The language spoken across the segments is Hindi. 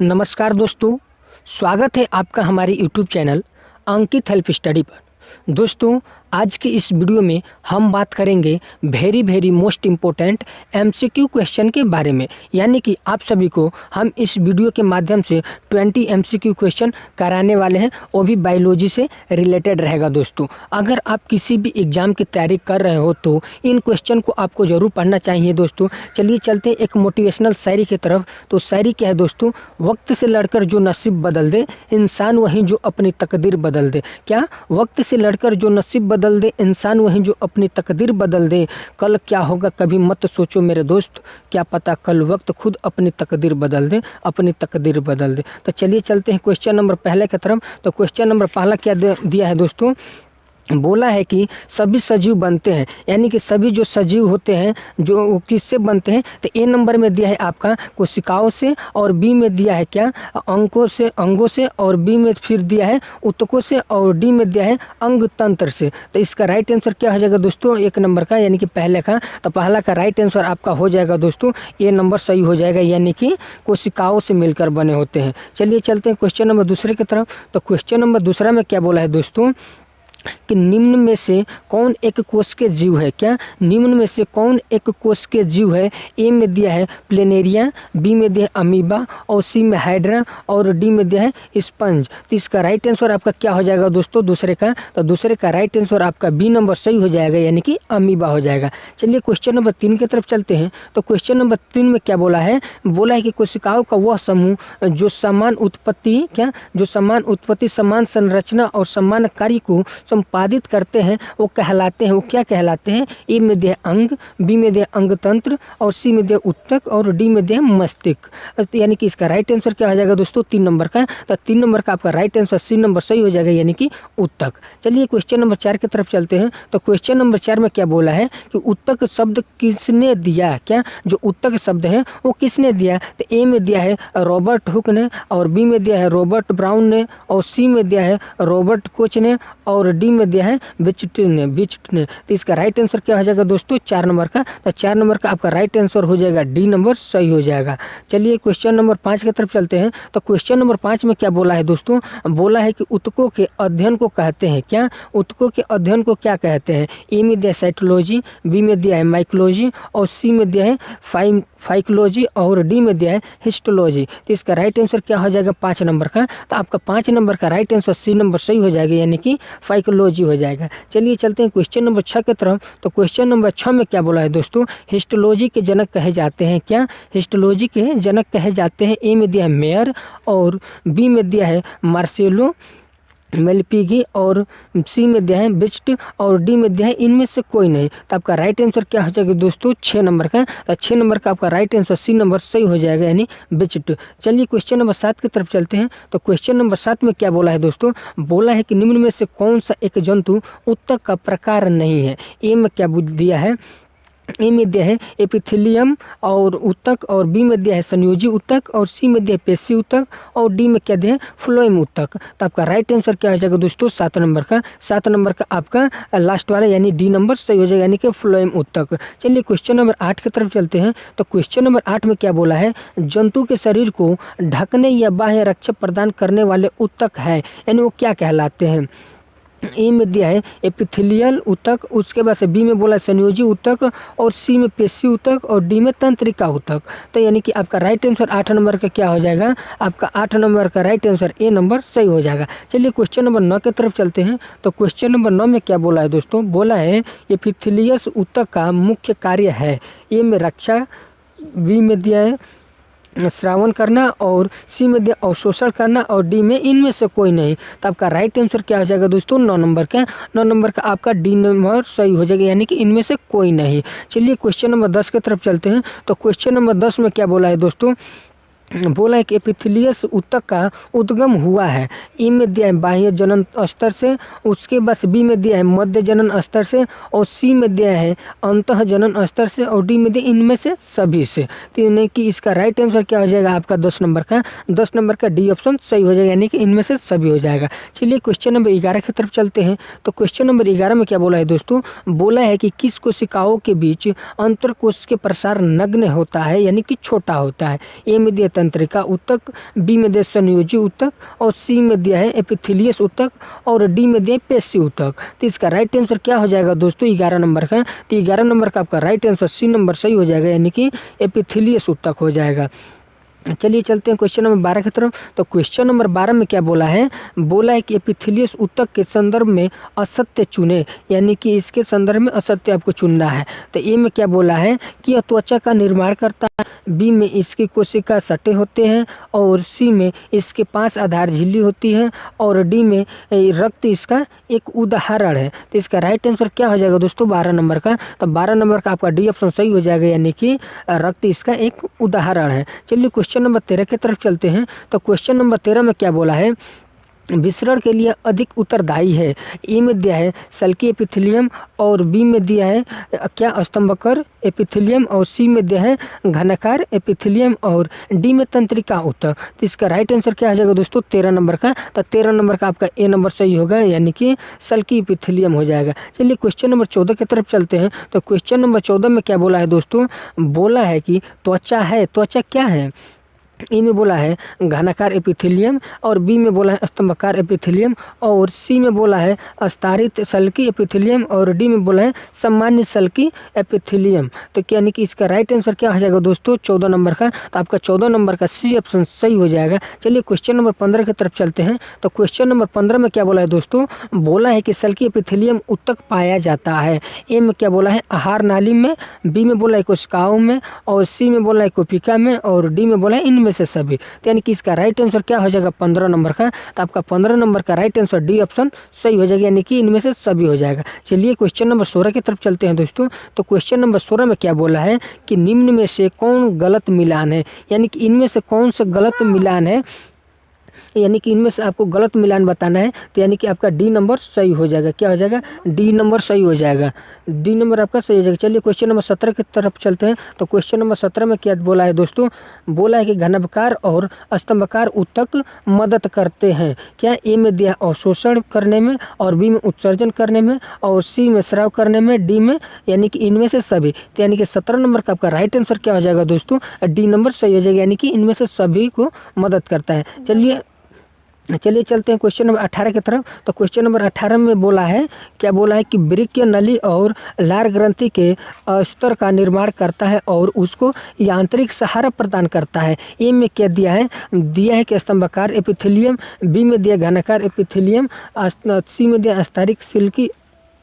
नमस्कार दोस्तों, स्वागत है आपका हमारे यूट्यूब चैनल अंकित हेल्प स्टडी पर। दोस्तों, आज के इस वीडियो में हम बात करेंगे very most important MCQ question के बारे में। यानी कि आप सभी को हम इस वीडियो के माध्यम से 20 एमसीक्यू क्वेश्चन कराने वाले हैं, वो भी बायोलॉजी से रिलेटेड रहेगा। दोस्तों, अगर आप किसी भी एग्ज़ाम की तैयारी कर रहे हो तो इन क्वेश्चन को आपको ज़रूर पढ़ना चाहिए। दोस्तों, चलिए चलते हैं एक मोटिवेशनल शायरी की तरफ। तो शायरी क्या है दोस्तों? वक्त से लड़कर जो नसीब बदल दे, इंसान वहीं जो अपनी तकदीर बदल दे। क्या? वक्त से लड़कर जो नसीब बदल दे, इंसान वहीं जो अपनी तकदीर बदल दे। कल क्या होगा कभी मत सोचो मेरे दोस्त, क्या पता कल वक्त खुद अपनी तकदीर बदल दे, अपनी तकदीर बदल दे। तो चलिए चलते हैं क्वेश्चन नंबर पहले की तरफ। तो क्वेश्चन नंबर पहला क्या दिया है दोस्तों? बोला है कि सभी सजीव बनते हैं, यानी कि सभी जो सजीव होते हैं जो वो किससे बनते हैं? तो ए नंबर में दिया है आपका कोशिकाओं से, और बी में दिया है क्या? अंगों से, और बी में फिर दिया है ऊतकों से, और डी में दिया है अंग तंत्र से। तो इसका राइट आंसर क्या हो जाएगा दोस्तों? एक नंबर का, यानी कि पहले का। तो पहला का राइट आंसर आपका हो जाएगा दोस्तों, ए नंबर सही हो जाएगा, यानी कि कोशिकाओं से मिलकर बने होते हैं। चलिए चलते हैं क्वेश्चन नंबर दूसरे की तरफ। तो क्वेश्चन नंबर दूसरा में क्या बोला है दोस्तों कि निम्न में से कौन एक कोष के जीव है? क्या? निम्न में से कौन एक कोष के जीव है? ए में दिया है प्लेनेरिया, बी में दिया है अमीबा, और सी में हाइड्रा, और डी में दिया है स्पंज। तो इसका राइट आंसर आपका क्या हो जाएगा दोस्तों दूसरे का? तो दूसरे का राइट आंसर आपका बी नंबर सही हो जाएगा, यानी कि अमीबा हो जाएगा। चलिए क्वेश्चन नंबर 3 की तरफ चलते हैं। तो क्वेश्चन नंबर 3 में क्या बोला है? बोला है कि कोशिकाओं का वह समूह जो समान उत्पत्ति, समान संरचना और समान कार्य को संपादित करते हैं, वो कहलाते हैं, वो क्या कहलाते हैं? ए में दिया अंग, बी में दिया अंग तंत्र, और सी में दिया ऊतक, और डी में दिया मस्तिष्क। यानी कि इसका राइट आंसर क्या हो जाएगा दोस्तों? 3 नंबर का। तो 3 नंबर का आपका राइट आंसर सी नंबर सही हो जाएगा, यानी कि ऊतक। चलिए क्वेश्चन नंबर 4 की तरफ चलते हैं। तो क्वेश्चन नंबर 4 में क्या बोला है कि ऊतक शब्द किसने दिया? क्या? जो ऊतक शब्द है वो किसने दिया? तो ए में दिया है रॉबर्ट हुक ने, और बी में दिया है रॉबर्ट ब्राउन ने, और सी में दिया है रॉबर्ट कोच ने, और डी में दिया है बिस्ट ने। तो इसका राइट आंसर क्या हो जाएगा दोस्तों? 4 नंबर का। तो 4 नंबर का आपका राइट आंसर हो जाएगा डी नंबर सही हो जाएगा। चलिए क्वेश्चन नंबर 5 की तरफ चलते हैं। तो क्वेश्चन नंबर 5 में क्या बोला है दोस्तों? बोला है कि ऊतकों के अध्ययन को कहते हैं क्या? ऊतकों के अध्ययन को क्या कहते हैं? ए में दिया है साइटोलॉजी, बी में दिया है माइकोलॉजी, और सी में दिया है फाइकोलॉजी, और डी में दिया है हिस्टोलॉजी। तो इसका राइट आंसर क्या हो जाएगा 5 नंबर का? तो आपका 5 नंबर का राइट आंसर सी नंबर सही हो जाएगा, यानी कि फाइकोलॉजी हो जाएगा। चलिए चलते हैं क्वेश्चन नंबर 6 की तरफ। तो क्वेश्चन नंबर 6 में क्या बोला है दोस्तों? हिस्टोलॉजी के जनक कहे जाते हैं क्या? हिस्टोलॉजी के जनक कहे जाते हैं। ए में दिया है मेयर, और बी में दिया है मार्सेलो मेलपिगी, और सी में दिया है बिस्ट, और डी में दिया है इनमें से कोई नहीं। तो आपका राइट आंसर क्या हो जाएगा दोस्तों? 6 नंबर का। तो 6 नंबर का आपका राइट आंसर सी नंबर सही हो जाएगा, यानी बिस्ट। चलिए क्वेश्चन नंबर 7 की तरफ चलते हैं। तो क्वेश्चन नंबर 7 में क्या बोला है दोस्तों? बोला है कि निम्न में से कौन सा एक जंतु ऊतक का प्रकार नहीं है? ए में क्या दिया है? ए में दिया है एपिथेलियम और ऊतक, और बी में दिया है संयोजी ऊतक, और सी में दिया है पेशी ऊतक, और डी में क्या दिया है? फ्लोएम ऊतक। तो आपका राइट आंसर क्या हो जाएगा दोस्तों? 7 नंबर का। 7 नंबर का आपका लास्ट वाला, यानी डी नंबर सही हो जाएगा, यानी कि फ्लोएम ऊतक। चलिए क्वेश्चन नंबर 8 की तरफ चलते हैं। तो क्वेश्चन नंबर 8 में क्या बोला है? जंतु के शरीर को ढकने या बाह्य रक्षा प्रदान करने वाले ऊतक है, यानी वो क्या कहलाते हैं? ए में दिया है एपिथेलियल ऊतक, उसके बाद से बी में बोला संयोजी ऊतक, और सी में पेशी ऊतक, और डी में तंत्रिका ऊतक। तो यानी कि आपका राइट आंसर 8 नंबर का क्या हो जाएगा? आपका 8 नंबर का राइट आंसर ए नंबर सही हो जाएगा। चलिए क्वेश्चन नंबर 9 की तरफ चलते हैं। तो क्वेश्चन नंबर 9 में क्या बोला है दोस्तों? बोला है एपिथेलियस ऊतक का मुख्य कार्य है। ए में रक्षा, बी में दिया है श्रावण करना, और सी में दिया अवशोषण करना, और डी में इनमें से कोई नहीं। तो आपका राइट आंसर क्या हो जाएगा दोस्तों? 9 नंबर का। 9 नंबर का आपका डी नंबर सही हो जाएगा, यानी कि इनमें से कोई नहीं। चलिए क्वेश्चन नंबर 10 की तरफ चलते हैं। तो क्वेश्चन नंबर 10 में क्या बोला है दोस्तों? बोला है कि एपिथेलियस ऊतक का उद्गम हुआ है। ए में दिया है बाह्य जनन स्तर से, उसके बाद बी में दिया है मध्य जनन स्तर से, और सी में दिया है अंतः जनन स्तर से, और डी में दिया इनमें से सभी से। तो यानी कि इसका राइट आंसर क्या हो जाएगा आपका 10 नंबर का? 10 नंबर का डी ऑप्शन सही हो जाएगा, यानी कि इनमें से सभी हो जाएगा। चलिए क्वेश्चन नंबर 11 की तरफ चलते हैं। तो क्वेश्चन नंबर 11 में क्या बोला है दोस्तों? बोला है कि किस कोशिकाओं के बीच अंतर कोश के प्रसार नग्न होता है, यानी कि छोटा होता है। ए में दिया तंत्रिका ऊतक, बी में दिया संयोजी ऊतक और सी में दिया है एपिथेलियस ऊतक और डी में दिया पेशी ऊतक। तो इसका राइट आंसर क्या हो जाएगा दोस्तों 11 नंबर का। तो 11 नंबर का आपका राइट आंसर सी नंबर सही हो जाएगा, यानी कि एपिथेलियस ऊतक हो जाएगा। चलिए चलते हैं क्वेश्चन नंबर 12 की तरफ। तो क्वेश्चन नंबर 12 में क्या बोला है कि एपिथेलियस ऊतक के संदर्भ में असत्य चुने, यानी कि इसके संदर्भ में असत्य आपको चुनना है। तो ए में क्या बोला है कि यह त्वचा का निर्माण करता है, बी में इसकी कोशिका सटे होते हैं और सी में इसके 5 आधार झिल्ली होती है और डी में रक्त इसका एक उदाहरण है। तो इसका राइट आंसर क्या हो जाएगा दोस्तों 12 नंबर का। तो 12 नंबर का आपका डी ऑप्शन सही हो जाएगा, यानी कि रक्त इसका एक उदाहरण है। चलिए क्वेश्चन नंबर 13 की तरफ चलते हैं। तो क्वेश्चन नंबर 13 में क्या बोला है विसरण के लिए अधिक उत्तरदायी है। ए में दिया है सल्की एपिथेलियम और बी में दिया है क्या स्तंभकर एपिथेलियम और सी में दिया है घनाकार एपिथेलियम और डी में तंत्रिका ऊतक। तो इसका राइट आंसर क्या हो जाएगा दोस्तों 13 नंबर का। तो 13 नंबर का आपका ए नंबर सही होगा, यानी कि सल्की एपिथेलियम हो जाएगा। चलिए क्वेश्चन नंबर 14 की तरफ चलते हैं। तो क्वेश्चन नंबर 14 में क्या बोला है दोस्तों, बोला है कि त्वचा है, त्वचा क्या है। ए में बोला है घनाकार एपिथेलियम और बी में बोला है स्तंभकार एपिथेलियम और सी में बोला है अस्तारित सल्की एपिथेलियम और डी में बोला है सामान्य सल्की एपिथेलियम। तो यानी कि इसका राइट आंसर क्या हो जाएगा दोस्तों 14 नंबर का। तो आपका 14 नंबर का सी ऑप्शन सही हो जाएगा। चलिए क्वेश्चन नंबर 15 की तरफ चलते हैं। तो क्वेश्चन नंबर 15 में क्या बोला है दोस्तों, बोला है कि सल्की एपिथेलियम ऊतक पाया जाता है। ए में क्या बोला है आहार नाली में, बी में बोला है कोशिकाओं में और सी में बोला है कोशिका में और डी में बोला है में से सभी। तो यानी कि इसका राइट आंसर क्या हो जाएगा 15 नंबर का। तो आपका 15 नंबर का राइट आंसर डी ऑप्शन सही हो जाएगा, यानी कि इनमें से सभी हो जाएगा। चलिए क्वेश्चन नंबर 16 की तरफ चलते हैं दोस्तों। तो क्वेश्चन नंबर 16 में क्या बोला है कि निम्न में से कौन गलत मिलान है, यानी कि इनमें से कौन सा गलत मिलान है, यानी कि इनमें से आपको गलत मिलान बताना है। तो यानी कि आपका डी नंबर सही हो जाएगा। क्या हो जाएगा डी नंबर सही हो जाएगा, डी नंबर आपका सही हो जाएगा। चलिए क्वेश्चन नंबर 17 की तरफ चलते हैं। तो क्वेश्चन नंबर 17 में क्या बोला है दोस्तों, बोला है कि घनाकार और स्तंभकार ऊतक मदद करते हैं। क्या ए में दिया अवशोषण करने में और बी में उत्सर्जन करने में और सी में स्राव करने में, डी में यानी कि इनमें से सभी। तो यानी कि 17 नंबर का आपका राइट आंसर क्या हो जाएगा दोस्तों डी नंबर सही हो जाएगा, यानी कि इनमें से सभी को मदद करता है। चलिए चलते हैं क्वेश्चन नंबर 18 की तरफ। तो क्वेश्चन नंबर 18 में बोला है क्या बोला है कि वृक्कीय नली और लार ग्रंथि के स्तर का निर्माण करता है और उसको यांत्रिक सहारा प्रदान करता है। ए में क्या दिया है कि स्तंभकार एपिथेलियम, बी में दिया घनाकार एपिथेलियम, सी में दिया स्तरिक सिल्की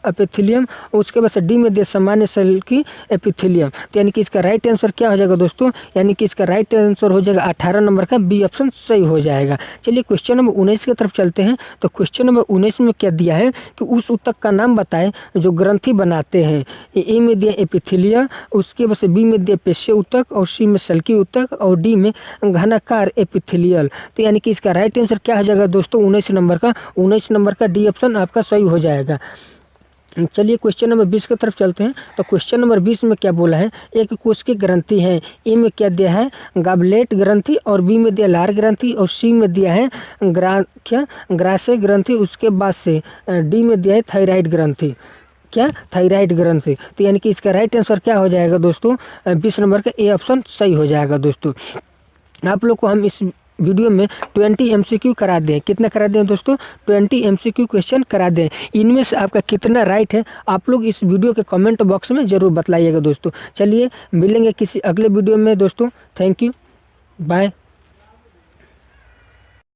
एपिथेलियम, उसके बाद डी में दिया सामान्य सेल की एपिथेलियम। तो यानी कि इसका राइट आंसर क्या हो जाएगा दोस्तों, यानी कि इसका राइट आंसर हो जाएगा 18 नंबर का बी ऑप्शन सही हो जाएगा। चलिए क्वेश्चन नंबर 19 की तरफ चलते हैं। तो क्वेश्चन नंबर 19 में क्या दिया है कि उस ऊतक का नाम बताएं जो ग्रंथि बनाते हैं। ए में दिया एपिथेलिया, उसके बाद बी में दिया पेशीय ऊतक और सी में सल्की ऊतक और डी में घनाकार एपिथेलियल। तो यानी कि इसका राइट आंसर क्या हो जाएगा दोस्तों 19 नंबर का, 19 नंबर का डी ऑप्शन आपका सही हो जाएगा। चलिए क्वेश्चन नंबर 20 की तरफ चलते हैं। तो क्वेश्चन नंबर 20 में क्या बोला है एक कोशिकीय ग्रंथि है। ए में क्या दिया है गॉबलेट ग्रंथि और बी में दिया लार ग्रंथि और सी में दिया है ग्रासे ग्रंथि, उसके बाद से डी में दिया है थायराइड ग्रंथि, थायराइड ग्रंथि। तो यानी कि इसका राइट आंसर क्या हो जाएगा दोस्तों 20 नंबर का ए ऑप्शन सही हो जाएगा। दोस्तों आप लोग को हम इस वीडियो में 20 MCQ करा दें। कितना करा दें दोस्तों 20 MCQ क्वेश्चन करा दें। इनमें से आपका कितना राइट है आप लोग इस वीडियो के कमेंट बॉक्स में ज़रूर बतलाइएगा दोस्तों। चलिए मिलेंगे किसी अगले वीडियो में दोस्तों। Thank you, bye.